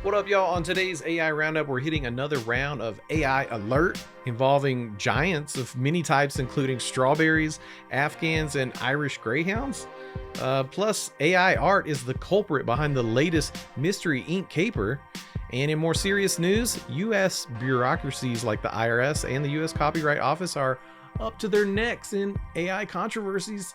What up, y'all? On today's AI Roundup, we're hitting another round of AI Alert involving giants of many types, including strawberries, Afghans, and Irish greyhounds. Plus, AI art is the culprit behind the latest Mystery Inc. caper. And in more serious news, U.S. bureaucracies like the IRS and the U.S. Copyright Office are up to their necks in AI controversies.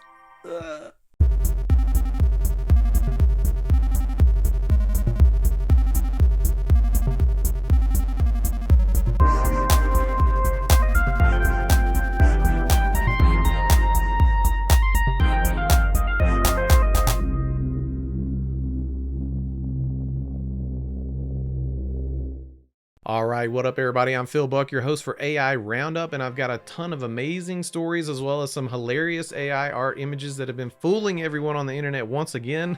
All right, what up, everybody? I'm Phil Buck, your host for AI Roundup, and I've got a ton of amazing stories as well as some hilarious AI art images that have been fooling everyone on the internet once again.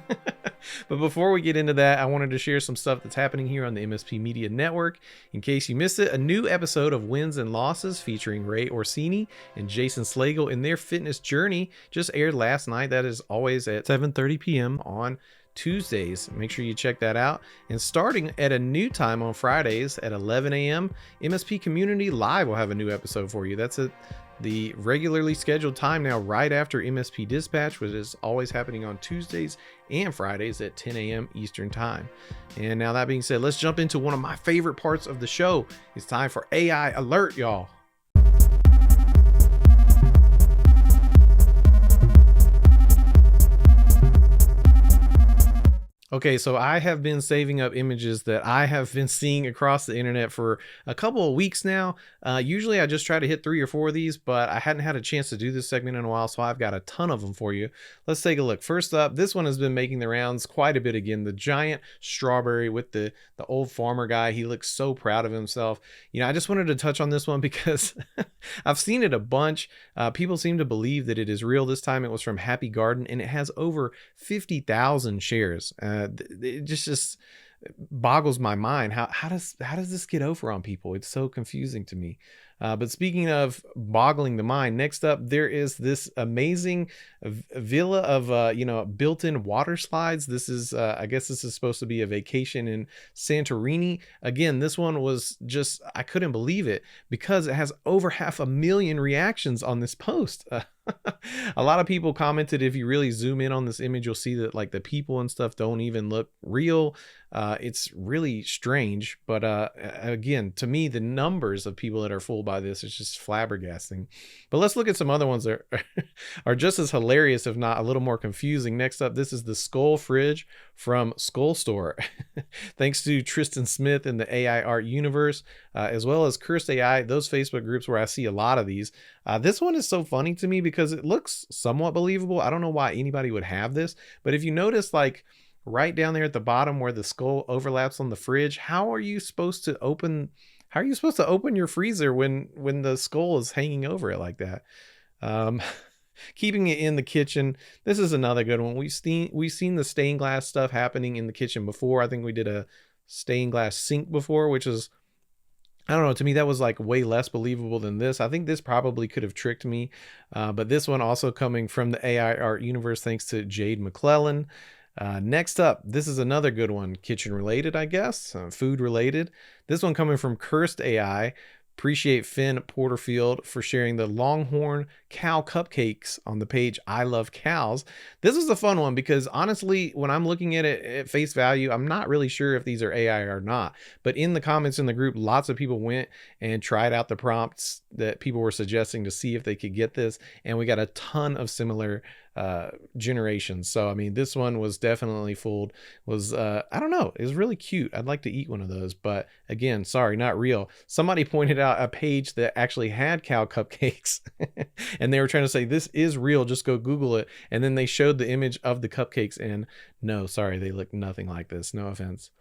But before we get into that, I wanted to share some stuff that's happening here on the MSP Media Network. In case you missed it, a new episode of Wins and Losses featuring Ray Orsini and Jason Slagle in their fitness journey just aired last night. That is always at 7:30 p.m. on Tuesdays. Make sure you check that out. And starting at a new time on Fridays at 11 a.m., MSP Community Live will have a new episode for you. That's at the regularly scheduled time now, right after MSP Dispatch, which is always happening on Tuesdays and Fridays at 10 a.m. Eastern Time. And now that being said, let's jump into one of my favorite parts of the show. It's time for AI Alert, y'all. Okay, so I have been saving up images that I have been seeing across the internet for a couple of weeks now. Usually I just try to hit 3 or 4 of these, but I hadn't had a chance to do this segment in a while, so I've got a ton of them for you. Let's take a look. First up, this one has been making the rounds quite a bit again. The giant strawberry with the old farmer guy. He looks so proud of himself. You know, I just wanted to touch on this one because I've seen it a bunch. People seem to believe that it is real. This time it was from Happy Garden, and it has over 50,000 shares. It just boggles my mind. How does this get over on people? It's so confusing to me. But speaking of boggling the mind, next up there is this amazing villa of built-in water slides. This is I guess this is supposed to be a vacation in Santorini. Again, this one was just, I couldn't believe it because it has over 500,000 reactions on this post. A lot of people commented, if you really zoom in on this image, you'll see that like the people and stuff don't even look real. It's really strange, but again, to me, the numbers of people that are fooled by this is just flabbergasting. But let's look at some other ones that are just as hilarious, if not a little more confusing. Next up, this is the Skull Fridge from Skull Store. Thanks to Tristan Smith in the AI art universe, as well as Cursed AI, those Facebook groups where I see a lot of these. This one is so funny to me because it looks somewhat believable. I don't know why anybody would have this, but if you notice, like right down there at the bottom where the skull overlaps on the fridge, how are you supposed to open your freezer when the skull is hanging over it like that? Keeping it in the kitchen, this is another good one. We've seen the stained glass stuff happening in the kitchen before. I think we did a stained glass sink before, which is, I don't know, to me that was like way less believable than this. I think this probably could have tricked me, but this one also coming from the AI art universe, thanks to Jade McClellan. Next up, this is another good one, kitchen related, I guess, food related. This one coming from Cursed AI. Appreciate Finn Porterfield for sharing the Longhorn cow cupcakes on the page I Love Cows. This is a fun one because honestly, when I'm looking at it at face value, I'm not really sure if these are AI or not. But in the comments in the group, lots of people went and tried out the prompts that people were suggesting to see if they could get this. And we got a ton of similar generations. So I mean, this one was definitely fooled. I don't know, it was really cute. I'd like to eat one of those, but again, sorry, not real. Somebody pointed out a page that actually had cow cupcakes and they were trying to say this is real, just go Google it, and then they showed the image of the cupcakes and no, sorry, they look nothing like this. No offense.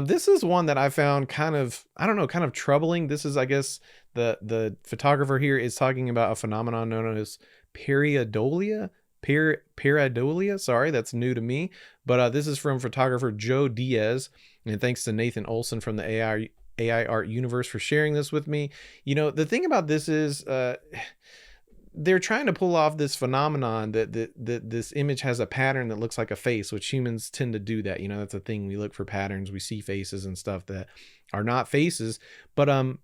This is one that I found kind of troubling. This is, I guess, the photographer here is talking about a phenomenon known as pareidolia. Pareidolia, sorry, that's new to me, but this is from photographer Joe Diaz, and thanks to Nathan Olson from the AI art universe for sharing this with me. You know, the thing about this is they're trying to pull off this phenomenon that this image has a pattern that looks like a face, which humans tend to do that. You know, that's a thing. We look for patterns. We see faces and stuff that are not faces. But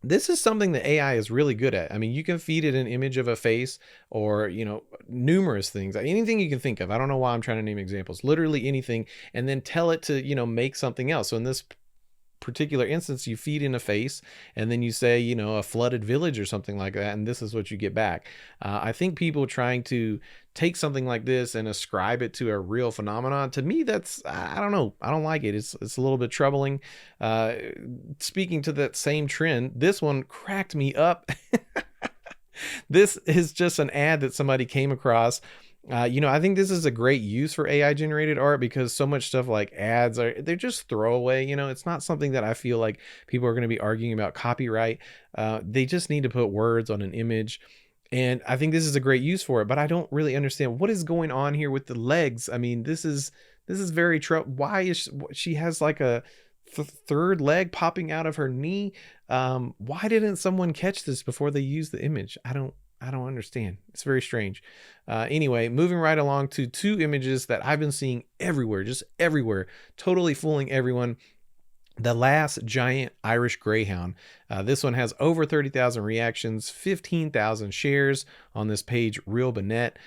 this is something that AI is really good at. I mean, you can feed it an image of a face or, you know, numerous things, anything you can think of. I don't know why I'm trying to name examples, literally anything, and then tell it to, you know, make something else. So in this particular instance, you feed in a face and then you say, you know, a flooded village or something like that, and this is what you get back. I think people trying to take something like this and ascribe it to a real phenomenon, to me, that's, I don't know, I don't like it. It's a little bit troubling. Speaking to that same trend, this one cracked me up. This is just an ad that somebody came across. You know, I think this is a great use for AI generated art, because so much stuff like ads they're just throwaway. You know, it's not something that I feel like people are going to be arguing about copyright. They just need to put words on an image. And I think this is a great use for it, but I don't really understand what is going on here with the legs. I mean, this is very why is she has like a third leg popping out of her knee? Why didn't someone catch this before they used the image? I don't understand. It's very strange. Anyway, moving right along to two images that I've been seeing everywhere, just everywhere, totally fooling everyone. The Last Giant Irish Greyhound. This one has over 30,000 reactions, 15,000 shares on this page, Real Bennett.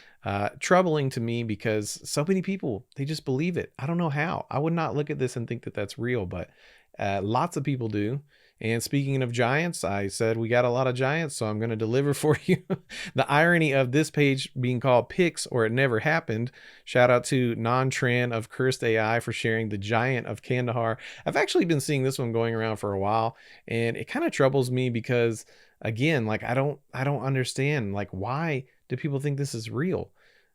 Troubling to me because so many people, they just believe it. I don't know how. I would not look at this and think that that's real, but lots of people do. And speaking of giants, I said we got a lot of giants, so I'm going to deliver for you. The irony of this page being called Pics or It Never Happened. Shout out to Non-Tran of Cursed AI for sharing the Giant of Kandahar. I've actually been seeing this one going around for a while, and it kind of troubles me because, again, like I don't understand, like, why do people think this is real?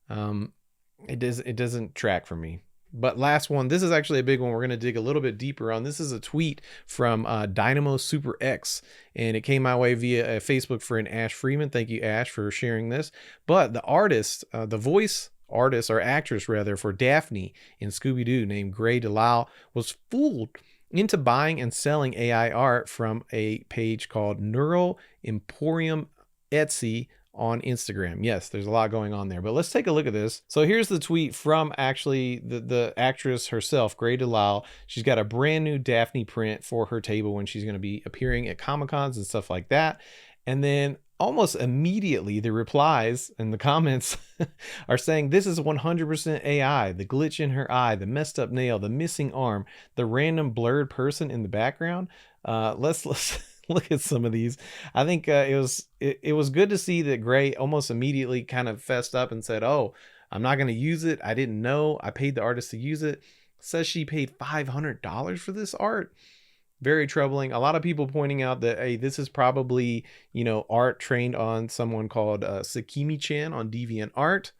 It doesn't track for me. But last one, this is actually a big one. We're going to dig a little bit deeper on. This is a tweet from Dynamo Super X, and it came my way via a Facebook friend, Ash Freeman. Thank you, Ash, for sharing this. But the artist, the voice artist or actress rather for Daphne in Scooby-Doo, named Grey DeLisle, was fooled into buying and selling AI art from a page called Neural Emporium Etsy on Instagram. Yes, there's a lot going on there, but let's take a look at this. So here's the tweet from actually the actress herself, Grey DeLisle. She's got a brand new Daphne print for her table when she's going to be appearing at Comic-Cons and stuff like that. And then almost immediately the replies and the comments are saying this is 100% AI, the glitch in her eye, the messed up nail, the missing arm, the random blurred person in the background. Let's look at some of these. I think it was good to see that Grey almost immediately kind of fessed up and said, oh, I'm not going to use it. I didn't know. I paid the artist to use it. Says she paid $500 for this art. Very troubling. A lot of people pointing out that, hey, this is probably, you know, art trained on someone called Sakimi-chan on DeviantArt.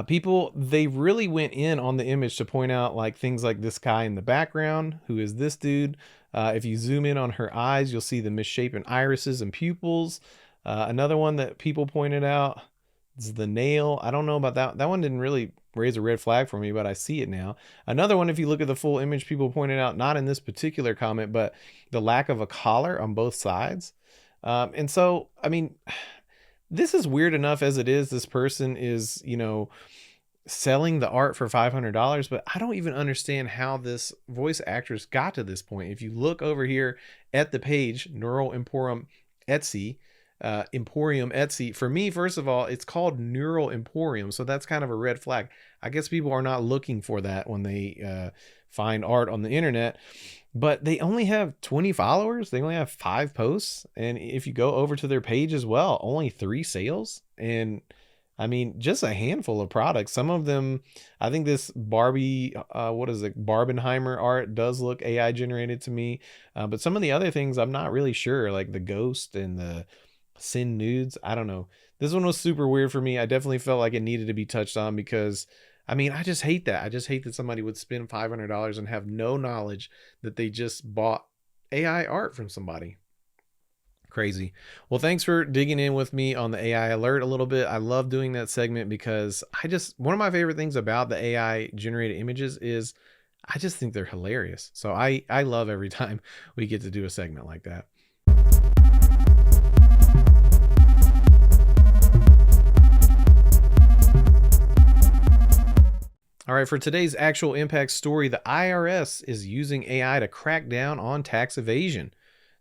People, they really went in on the image to point out like things like this guy in the background. Who is this dude? If you zoom in on her eyes, you'll see the misshapen irises and pupils. Another one that people pointed out is the nail. I don't know about that. That one didn't really raise a red flag for me, but I see it now. Another one, if you look at the full image, people pointed out, not in this particular comment, but the lack of a collar on both sides. And so, I mean, this is weird enough as it is. This person is, you know, selling the art for $500, but I don't even understand how this voice actress got to this point. If you look over here at the page, Neural Emporium Etsy, for me, first of all, it's called Neural Emporium, so that's kind of a red flag. I guess people are not looking for that when they find art on the internet. But they only have 20 followers. They only have 5 posts. And if you go over to their page as well, only 3 sales. And I mean, just a handful of products. Some of them, I think this Barbie, Barbenheimer art does look AI generated to me. But some of the other things, I'm not really sure, like the ghost and the sin nudes. I don't know. This one was super weird for me. I definitely felt like it needed to be touched on because, I mean, I just hate that. I just hate that somebody would spend $500 and have no knowledge that they just bought AI art from somebody. Crazy. Well, thanks for digging in with me on the AI alert a little bit. I love doing that segment because one of my favorite things about the AI generated images is I just think they're hilarious. So I love every time we get to do a segment like that. All right, for today's actual impact story, the IRS is using AI to crack down on tax evasion.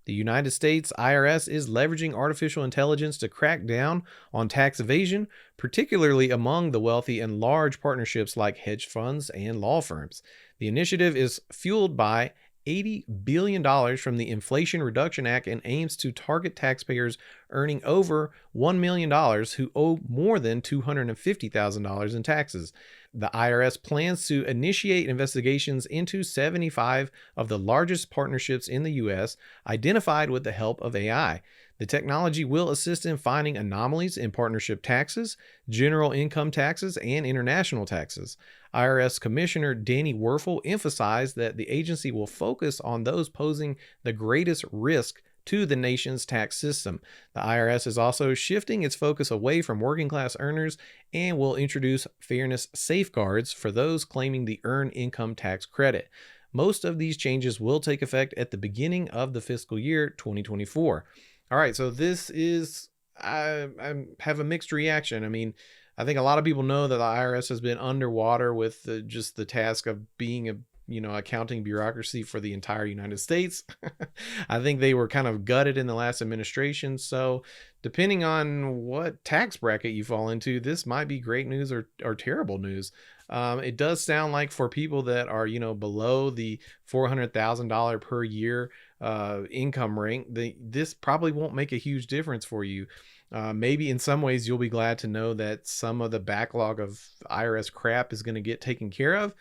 The United States IRS is leveraging artificial intelligence to crack down on tax evasion, particularly among the wealthy and large partnerships like hedge funds and law firms. The initiative is fueled by $80 billion from the Inflation Reduction Act and aims to target taxpayers earning over $1 million who owe more than $250,000 in taxes. The IRS plans to initiate investigations into 75 of the largest partnerships in the U.S., identified with the help of AI. The technology will assist in finding anomalies in partnership taxes, general income taxes, and international taxes. IRS Commissioner Danny Werfel emphasized that the agency will focus on those posing the greatest risk to the nation's tax system. The IRS is also shifting its focus away from working class earners and will introduce fairness safeguards for those claiming the Earned Income Tax Credit. Most of these changes will take effect at the beginning of the fiscal year 2024. All right, so this is, I have a mixed reaction. I mean, I think a lot of people know that the IRS has been underwater with just the task of being a accounting bureaucracy for the entire United States. I think they were kind of gutted in the last administration. So depending on what tax bracket you fall into, this might be great news or terrible news. It does sound like for people that are, below the $400,000 per year income rank, this probably won't make a huge difference for you. Maybe in some ways you'll be glad to know that some of the backlog of IRS crap is going to get taken care of.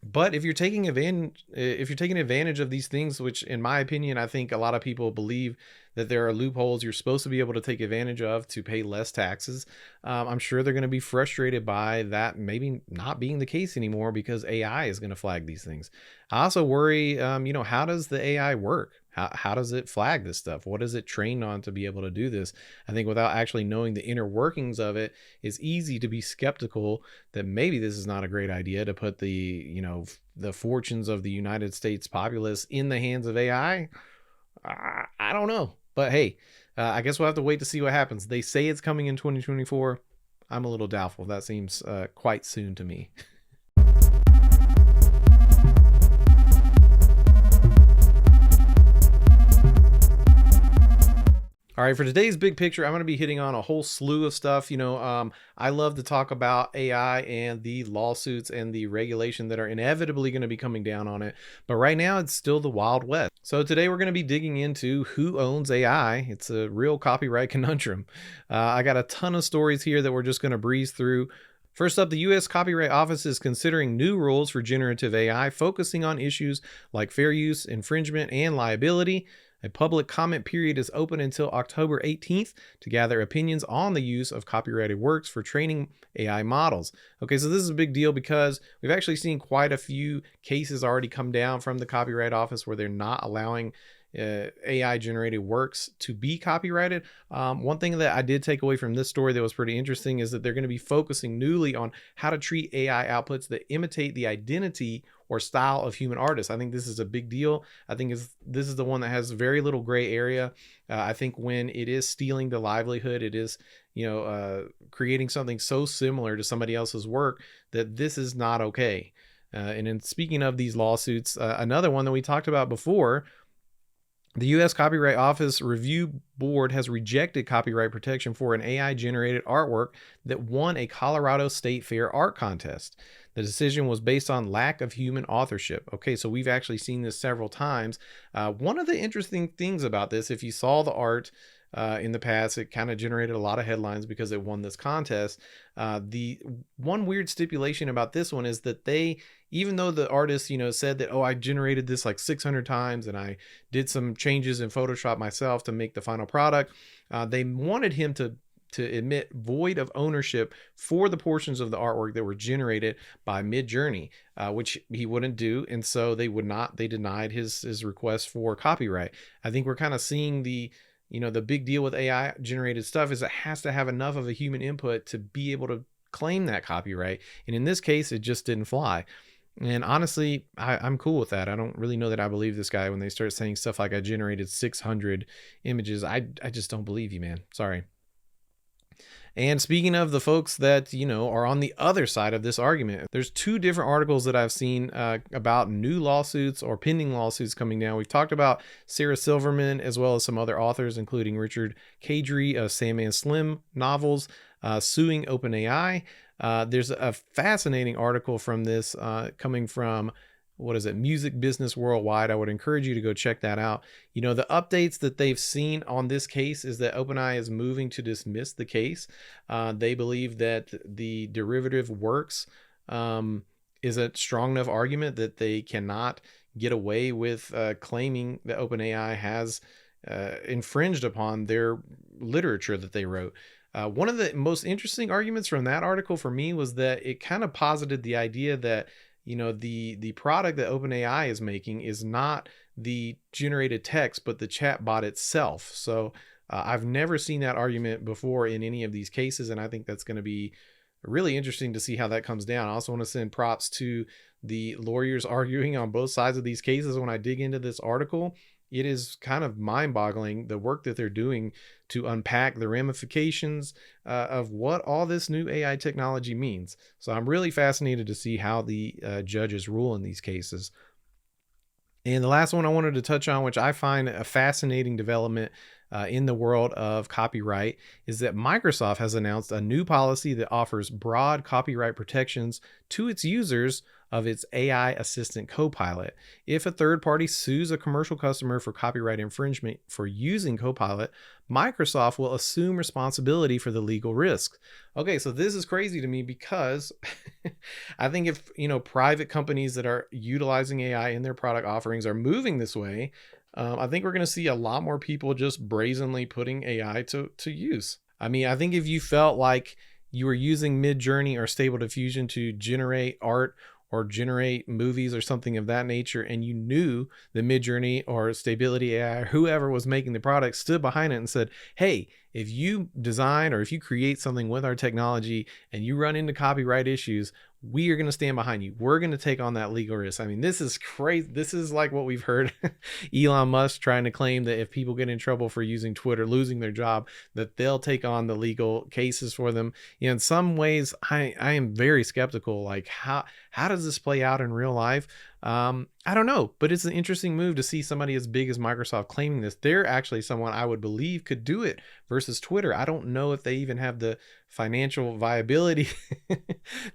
But if you're taking advantage of these things, which in my opinion, I think a lot of people believe that there are loopholes you're supposed to be able to take advantage of to pay less taxes. I'm sure they're going to be frustrated by that maybe not being the case anymore because AI is going to flag these things. I also worry, how does the AI work? How does it flag this stuff? What is it trained on to be able to do this? I think without actually knowing the inner workings of it, it's easy to be skeptical that maybe this is not a great idea to put the fortunes of the United States populace in the hands of AI. I don't know. But hey, I guess we'll have to wait to see what happens. They say it's coming in 2024. I'm a little doubtful. That seems quite soon to me. All right, for today's big picture, I'm going to be hitting on a whole slew of stuff. I love to talk about AI and the lawsuits and the regulation that are inevitably going to be coming down on it. But right now, it's still the Wild West. So today we're going to be digging into who owns AI. It's a real copyright conundrum. I got a ton of stories here that we're just going to breeze through. First up, the U.S. Copyright Office is considering new rules for generative AI, focusing on issues like fair use, infringement, and liability. A public comment period is open until October 18th to gather opinions on the use of copyrighted works for training AI models. Okay, so this is a big deal because we've actually seen quite a few cases already come down from the Copyright Office where they're not allowing AI generated works to be copyrighted. One thing that I did take away from this story that was pretty interesting is that they're going to be focusing newly on how to treat AI outputs that imitate the identity or style of human artists. I think this is a big deal. I think this is the one that has very little gray area. I think when it is stealing the livelihood, it is creating something so similar to somebody else's work that this is not okay. And in speaking of these lawsuits, another one that we talked about before, the U.S. Copyright Office Review Board has rejected copyright protection for an AI-generated artwork that won a Colorado State Fair art contest. The decision was based on lack of human authorship. Okay, so we've actually seen this several times. One of the interesting things about this, if you saw the art in the past, it kind of generated a lot of headlines because it won this contest. The one weird stipulation about this one is that even though the artist, said that, I generated this like 600 times and I did some changes in Photoshop myself to make the final product, they wanted him to admit void of ownership for the portions of the artwork that were generated by Midjourney, which he wouldn't do. And so they denied his request for copyright. I think we're kind of seeing the big deal with AI generated stuff is it has to have enough of a human input to be able to claim that copyright. And in this case, it just didn't fly. And honestly, I'm cool with that. I don't really know that I believe this guy when they start saying stuff like I generated 600 images. I just don't believe you, man. Sorry. And speaking of the folks that, are on the other side of this argument, there's two different articles that I've seen about new lawsuits or pending lawsuits coming down. We've talked about Sarah Silverman as well as some other authors, including Richard Kadri of Sandman Slim novels, suing OpenAI. There's a fascinating article from this coming from, what is it, Music Business Worldwide. I would encourage you to go check that out. The updates that they've seen on this case is that OpenAI is moving to dismiss the case. They believe that the derivative works is a strong enough argument that they cannot get away with claiming that OpenAI has infringed upon their literature that they wrote. One of the most interesting arguments from that article for me was that it kind of posited the idea that the product that OpenAI is making is not the generated text, but the chat bot itself. So I've never seen that argument before in any of these cases, and I think that's going to be really interesting to see how that comes down. I also want to send props to the lawyers arguing on both sides of these cases. When I dig into this article, it is kind of mind-boggling the work that they're doing to unpack the ramifications of what all this new AI technology means. So I'm really fascinated to see how the judges rule in these cases. And the last one I wanted to touch on, which I find a fascinating development in the world of copyright, is that Microsoft has announced a new policy that offers broad copyright protections to its users of its AI assistant Copilot. If a third party sues a commercial customer for copyright infringement for using Copilot, Microsoft will assume responsibility for the legal risks. Okay, so this is crazy to me because I think if, private companies that are utilizing AI in their product offerings are moving this way, I think we're going to see a lot more people just brazenly putting AI to use. I mean, I think if you felt like you were using Midjourney or Stable Diffusion to generate art or generate movies or something of that nature, and you knew the Midjourney or Stability AI or whoever was making the product stood behind it and said, hey, if you design or if you create something with our technology and you run into copyright issues, we are going to stand behind you. We're going to take on that legal risk. I mean, this is crazy. This is like what we've heard Elon Musk trying to claim that if people get in trouble for using Twitter, losing their job, that they'll take on the legal cases for them. In some ways, I am very skeptical. Like, how does this play out in real life? I don't know, but it's an interesting move to see somebody as big as Microsoft claiming this. They're actually someone I would believe could do it versus Twitter. I don't know if they even have the financial viability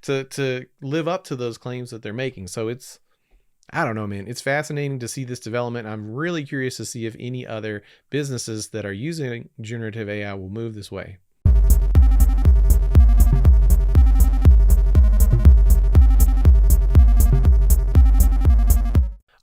to live up to those claims that they're making. So I don't know, man. It's fascinating to see this development. I'm really curious to see if any other businesses that are using generative AI will move this way.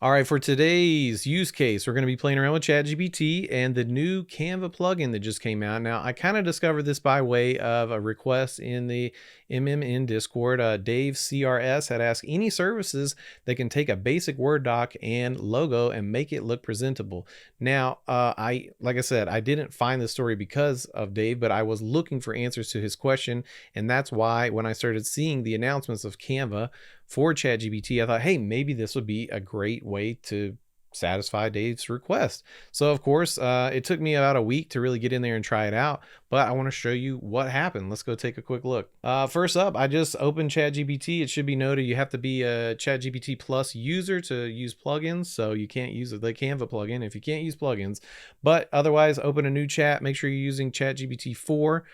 All right, for today's use case, we're going to be playing around with ChatGPT and the new Canva plugin that just came out. Now, I kind of discovered this by way of a request in the MMN Discord. Dave CRS had asked any services that can take a basic Word doc and logo and make it look presentable. Now, like I said, I didn't find the story because of Dave, but I was looking for answers to his question, and that's why when I started seeing the announcements of Canva for ChatGPT, I thought, hey, maybe this would be a great way to satisfy Dave's request. So of course, it took me about a week to really get in there and try it out, but I want to show you what happened. Let's go take a quick look. First up, I just opened ChatGPT. It should be noted you have to be a ChatGPT Plus user to use plugins, so you can't use the Canva plugin if you can't use plugins. But otherwise, open a new chat. Make sure you're using ChatGPT 4.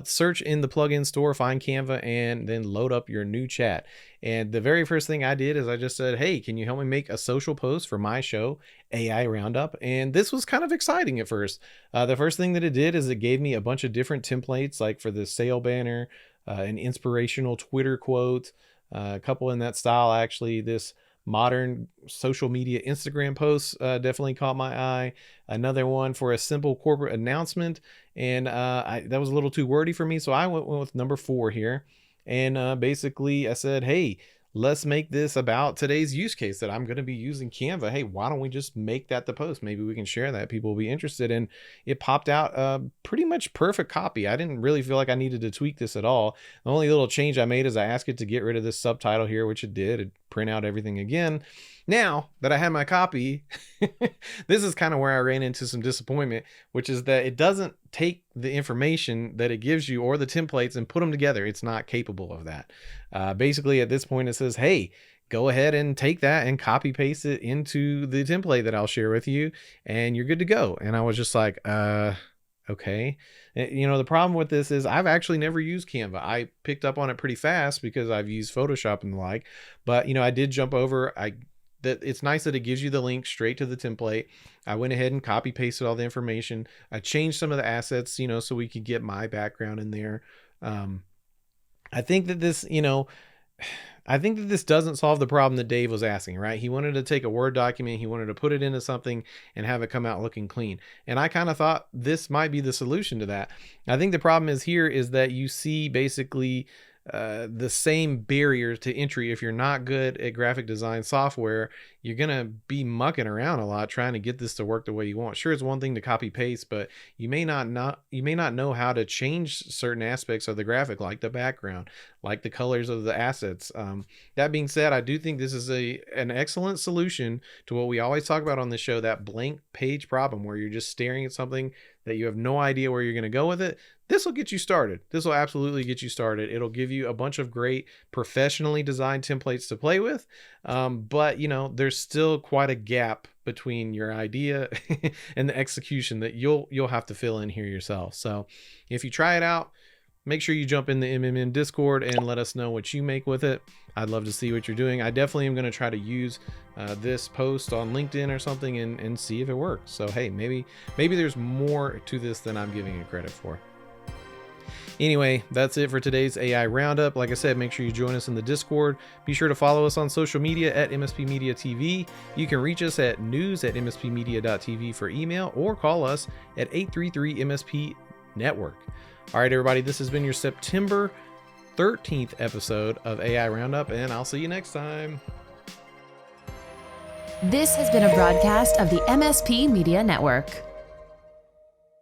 Search in the plugin store, find Canva, and then load up your new chat. And the very first thing I did is I just said, hey, can you help me make a social post for my show, AI Roundup? And this was kind of exciting at first. The first thing that it did is it gave me a bunch of different templates, like for the sale banner, an inspirational Twitter quote, a couple in that style. Actually, this modern social media Instagram posts definitely caught my eye. Another one for a simple corporate announcement, and that was a little too wordy for me, so I went with number 4 here. And basically I said, hey, let's make this about today's use case that I'm going to be using Canva. Hey, why don't we just make that the post? Maybe we can share that. People will be interested. And it popped out pretty much perfect copy. I didn't really feel like I needed to tweak this at all. The only little change I made is I asked it to get rid of this subtitle here, which it did. It print out everything again. Now that I had my copy, this is kind of where I ran into some disappointment, which is that it doesn't take the information that it gives you or the templates and put them together. It's not capable of that. Basically, at this point, it says, hey, go ahead and take that and copy paste it into the template that I'll share with you, and you're good to go. And I was just like, okay. The problem with this is I've actually never used Canva. I picked up on it pretty fast because I've used Photoshop and the like, but I did jump over. That it's nice that it gives you the link straight to the template. I went ahead and copy pasted all the information. I changed some of the assets, so we could get my background in there. I think that this, doesn't solve the problem that Dave was asking, right? He wanted to take a Word document, he wanted to put it into something and have it come out looking clean. And I kind of thought this might be the solution to that. I think the problem is that you see basically the same barriers to entry. If you're not good at graphic design software, you're going to be mucking around a lot trying to get this to work the way you want. Sure, it's one thing to copy paste, but you may not know how to change certain aspects of the graphic, like the background, like the colors of the assets. That being said, I do think this is an excellent solution to what we always talk about on the show, that blank page problem where you're just staring at something that you have no idea where you're going to go with it. This will get you started. This will absolutely get you started. It'll give you a bunch of great professionally designed templates to play with. But there's still quite a gap between your idea and the execution that you'll have to fill in here yourself. So if you try it out, make sure you jump in the MMM Discord and let us know what you make with it. I'd love to see what you're doing. I definitely am going to try to use this post on LinkedIn or something and see if it works. So, hey, maybe there's more to this than I'm giving it credit for. Anyway, that's it for today's AI Roundup. Like I said, make sure you join us in the Discord. Be sure to follow us on social media at MSP Media TV. You can reach us at news@mspmedia.tv for email, or call us at 833-MSP-NETWORK. All right, everybody, this has been your September 13th episode of AI Roundup, and I'll see you next time. This has been a broadcast of the MSP Media Network.